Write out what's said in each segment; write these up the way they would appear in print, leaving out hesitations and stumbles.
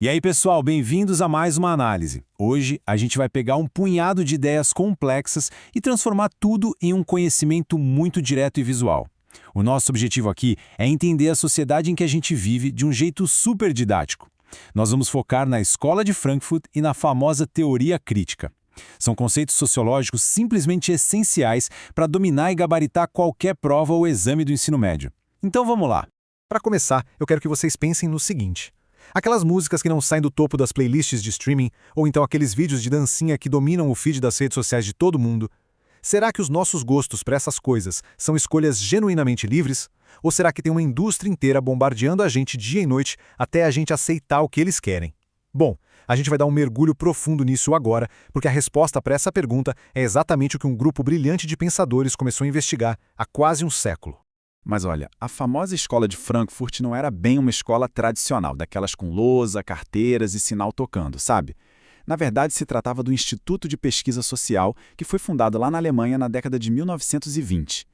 E aí, pessoal, bem-vindos a mais uma análise. Hoje, a gente vai pegar um punhado de ideias complexas e transformar tudo em um conhecimento muito direto e visual. O nosso objetivo aqui é entender a sociedade em que a gente vive de um jeito super didático. Nós vamos focar na Escola de Frankfurt e na famosa teoria crítica. São conceitos sociológicos simplesmente essenciais para dominar e gabaritar qualquer prova ou exame do ensino médio. Então vamos lá. Para começar, eu quero que vocês pensem no seguinte. Aquelas músicas que não saem do topo das playlists de streaming, ou então aqueles vídeos de dancinha que dominam o feed das redes sociais de todo mundo. Será que os nossos gostos para essas coisas são escolhas genuinamente livres? Ou será que tem uma indústria inteira bombardeando a gente dia e noite até a gente aceitar o que eles querem? Bom, a gente vai dar um mergulho profundo nisso agora, porque a resposta para essa pergunta é exatamente o que um grupo brilhante de pensadores começou a investigar há quase um século. Mas olha, a famosa escola de Frankfurt não era bem uma escola tradicional, daquelas com lousa, carteiras e sinal tocando, sabe? Na verdade, se tratava do Instituto de Pesquisa Social, que foi fundado lá na Alemanha na década de 1920.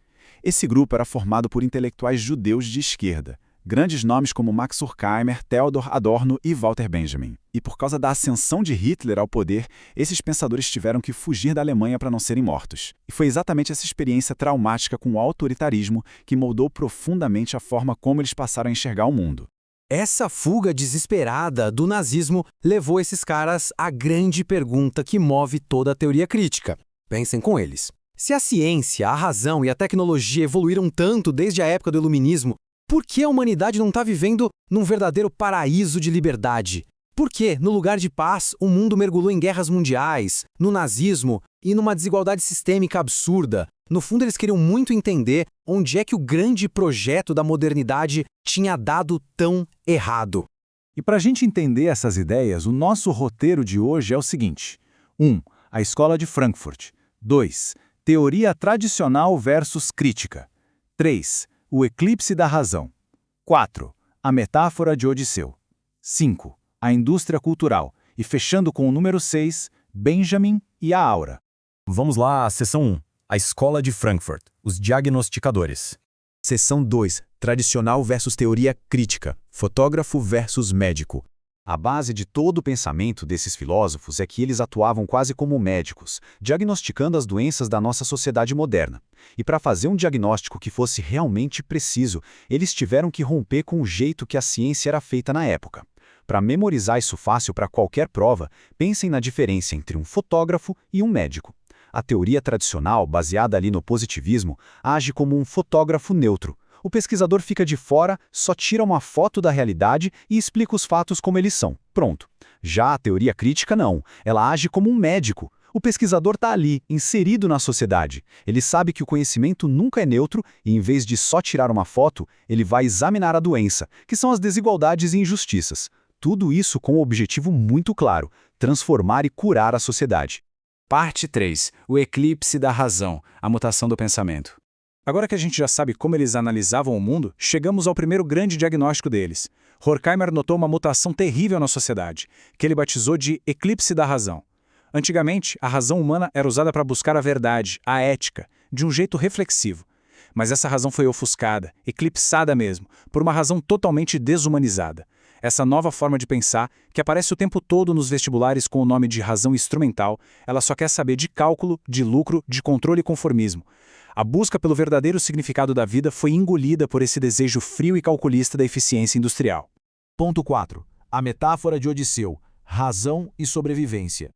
Esse grupo era formado por intelectuais judeus de esquerda, grandes nomes como Max Horkheimer, Theodor Adorno e Walter Benjamin. E por causa da ascensão de Hitler ao poder, esses pensadores tiveram que fugir da Alemanha para não serem mortos. E foi exatamente essa experiência traumática com o autoritarismo que moldou profundamente a forma como eles passaram a enxergar o mundo. Essa fuga desesperada do nazismo levou esses caras à grande pergunta que move toda a teoria crítica. Pensem com eles. Se a ciência, a razão e a tecnologia evoluíram tanto desde a época do Iluminismo, por que a humanidade não está vivendo num verdadeiro paraíso de liberdade? Por que, no lugar de paz, o mundo mergulhou em guerras mundiais, no nazismo e numa desigualdade sistêmica absurda? No fundo, eles queriam muito entender onde é que o grande projeto da modernidade tinha dado tão errado. E para a gente entender essas ideias, o nosso roteiro de hoje é o seguinte: 1. A Escola de Frankfurt. 2. Teoria tradicional versus crítica. 3. O eclipse da razão. 4. A metáfora de Odisseu. 5. A indústria cultural. E fechando com o número 6, Benjamin e a aura. Vamos lá, seção 1. A Escola de Frankfurt. Os diagnosticadores. Seção 2. Tradicional versus teoria crítica. Fotógrafo versus médico. A base de todo o pensamento desses filósofos é que eles atuavam quase como médicos, diagnosticando as doenças da nossa sociedade moderna. E para fazer um diagnóstico que fosse realmente preciso, eles tiveram que romper com o jeito que a ciência era feita na época. Para memorizar isso fácil para qualquer prova, pensem na diferença entre um fotógrafo e um médico. A teoria tradicional, baseada ali no positivismo, age como um fotógrafo neutro. O pesquisador fica de fora, só tira uma foto da realidade e explica os fatos como eles são. Pronto. Já a teoria crítica não. Ela age como um médico. O pesquisador está ali, inserido na sociedade. Ele sabe que o conhecimento nunca é neutro e, em vez de só tirar uma foto, ele vai examinar a doença, que são as desigualdades e injustiças. Tudo isso com um objetivo muito claro: transformar e curar a sociedade. Parte 3. O eclipse da razão, a mutação do pensamento. Agora que a gente já sabe como eles analisavam o mundo, chegamos ao primeiro grande diagnóstico deles. Horkheimer notou uma mutação terrível na sociedade, que ele batizou de eclipse da razão. Antigamente, a razão humana era usada para buscar a verdade, a ética, de um jeito reflexivo. Mas essa razão foi ofuscada, eclipsada mesmo, por uma razão totalmente desumanizada. Essa nova forma de pensar, que aparece o tempo todo nos vestibulares com o nome de razão instrumental, ela só quer saber de cálculo, de lucro, de controle e conformismo. A busca pelo verdadeiro significado da vida foi engolida por esse desejo frio e calculista da eficiência industrial. Ponto 4. A metáfora de Odisseu. Razão e sobrevivência.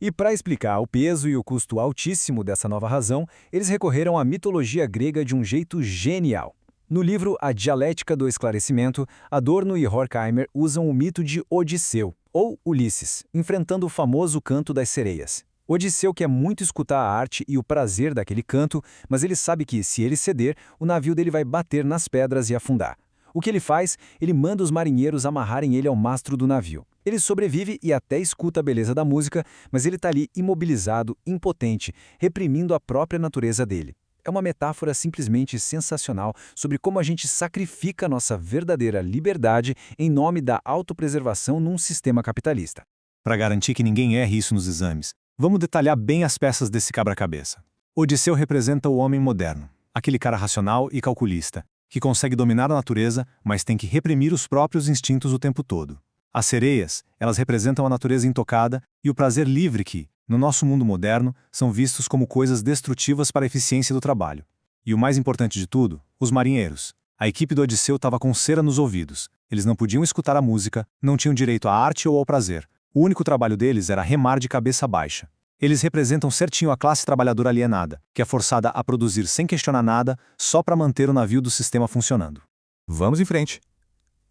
E para explicar o peso e o custo altíssimo dessa nova razão, eles recorreram à mitologia grega de um jeito genial. No livro A Dialética do Esclarecimento, Adorno e Horkheimer usam o mito de Odisseu, ou Ulisses, enfrentando o famoso canto das sereias. Odisseu quer muito escutar a arte e o prazer daquele canto, mas ele sabe que, se ele ceder, o navio dele vai bater nas pedras e afundar. O que ele faz? Ele manda os marinheiros amarrarem ele ao mastro do navio. Ele sobrevive e até escuta a beleza da música, mas ele está ali imobilizado, impotente, reprimindo a própria natureza dele. É uma metáfora simplesmente sensacional sobre como a gente sacrifica nossa verdadeira liberdade em nome da autopreservação num sistema capitalista. Para garantir que ninguém erre isso nos exames, vamos detalhar bem as peças desse quebra-cabeça. Odisseu representa o homem moderno, aquele cara racional e calculista, que consegue dominar a natureza, mas tem que reprimir os próprios instintos o tempo todo. As sereias, elas representam a natureza intocada e o prazer livre que, no nosso mundo moderno, são vistos como coisas destrutivas para a eficiência do trabalho. E o mais importante de tudo, os marinheiros. A equipe do Odisseu estava com cera nos ouvidos. Eles não podiam escutar a música, não tinham direito à arte ou ao prazer. O único trabalho deles era remar de cabeça baixa. Eles representam certinho a classe trabalhadora alienada, que é forçada a produzir sem questionar nada, só para manter o navio do sistema funcionando. Vamos em frente.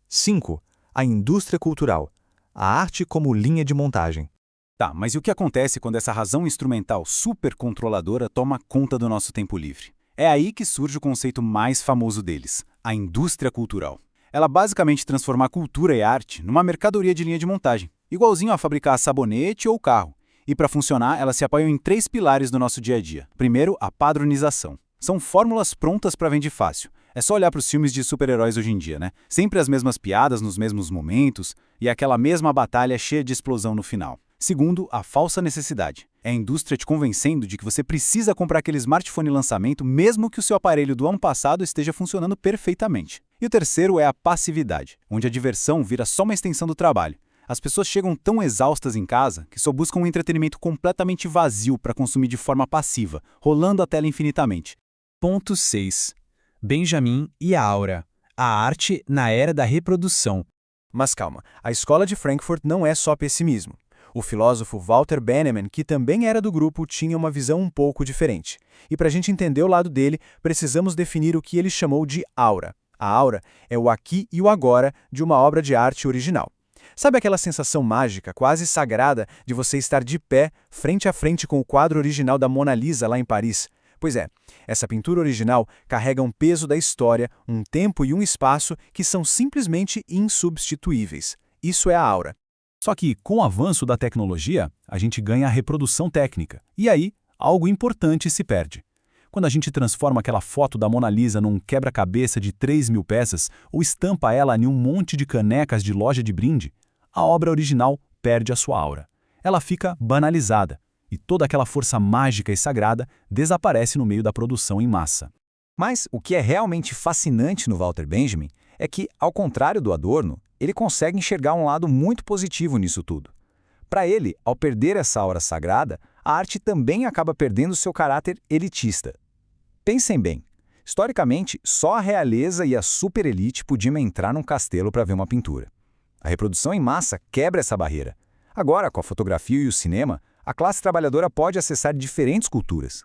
5. A indústria cultural. A arte como linha de montagem. Tá, mas e o que acontece quando essa razão instrumental supercontroladora toma conta do nosso tempo livre? É aí que surge o conceito mais famoso deles, a indústria cultural. Ela basicamente transforma a cultura e a arte numa mercadoria de linha de montagem, igualzinho a fabricar sabonete ou carro. E para funcionar, elas se apoiam em 3 pilares do nosso dia a dia. Primeiro, a padronização. São fórmulas prontas para vender fácil. É só olhar para os filmes de super-heróis hoje em dia, né? Sempre as mesmas piadas nos mesmos momentos e aquela mesma batalha cheia de explosão no final. Segundo, a falsa necessidade. É a indústria te convencendo de que você precisa comprar aquele smartphone lançamento mesmo que o seu aparelho do ano passado esteja funcionando perfeitamente. E o terceiro é a passividade, onde a diversão vira só uma extensão do trabalho. As pessoas chegam tão exaustas em casa que só buscam um entretenimento completamente vazio para consumir de forma passiva, rolando a tela infinitamente. Ponto 6. Benjamin e a Aura. A arte na era da reprodução. Mas calma, a escola de Frankfurt não é só pessimismo. O filósofo Walter Benjamin, que também era do grupo, tinha uma visão um pouco diferente. E para a gente entender o lado dele, precisamos definir o que ele chamou de aura. A aura é o aqui e o agora de uma obra de arte original. Sabe aquela sensação mágica, quase sagrada, de você estar de pé, frente a frente com o quadro original da Mona Lisa lá em Paris? Pois é, essa pintura original carrega um peso da história, um tempo e um espaço que são simplesmente insubstituíveis. Isso é a aura. Só que, com o avanço da tecnologia, a gente ganha a reprodução técnica. E aí, algo importante se perde. Quando a gente transforma aquela foto da Mona Lisa num quebra-cabeça de 3.000 peças ou estampa ela em um monte de canecas de loja de brinde, a obra original perde a sua aura. Ela fica banalizada e toda aquela força mágica e sagrada desaparece no meio da produção em massa. Mas o que é realmente fascinante no Walter Benjamin é que, ao contrário do Adorno, ele consegue enxergar um lado muito positivo nisso tudo. Para ele, ao perder essa aura sagrada, a arte também acaba perdendo seu caráter elitista. Pensem bem, historicamente, só a realeza e a superelite podiam entrar num castelo para ver uma pintura. A reprodução em massa quebra essa barreira. Agora, com a fotografia e o cinema, a classe trabalhadora pode acessar diferentes culturas.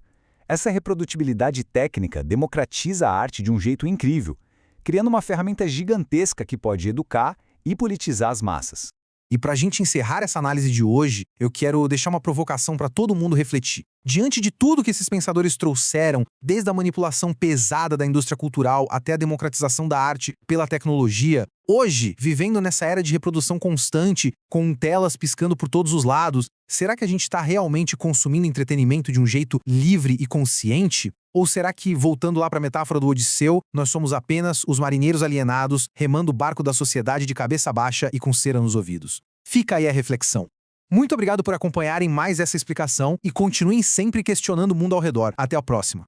Essa reprodutibilidade técnica democratiza a arte de um jeito incrível, criando uma ferramenta gigantesca que pode educar e politizar as massas. E para a gente encerrar essa análise de hoje, eu quero deixar uma provocação para todo mundo refletir. Diante de tudo que esses pensadores trouxeram, desde a manipulação pesada da indústria cultural até a democratização da arte pela tecnologia, hoje, vivendo nessa era de reprodução constante, com telas piscando por todos os lados, será que a gente está realmente consumindo entretenimento de um jeito livre e consciente? Ou será que, voltando lá para a metáfora do Odisseu, nós somos apenas os marinheiros alienados, remando o barco da sociedade de cabeça baixa e com cera nos ouvidos? Fica aí a reflexão. Muito obrigado por acompanharem mais essa explicação e continuem sempre questionando o mundo ao redor. Até a próxima.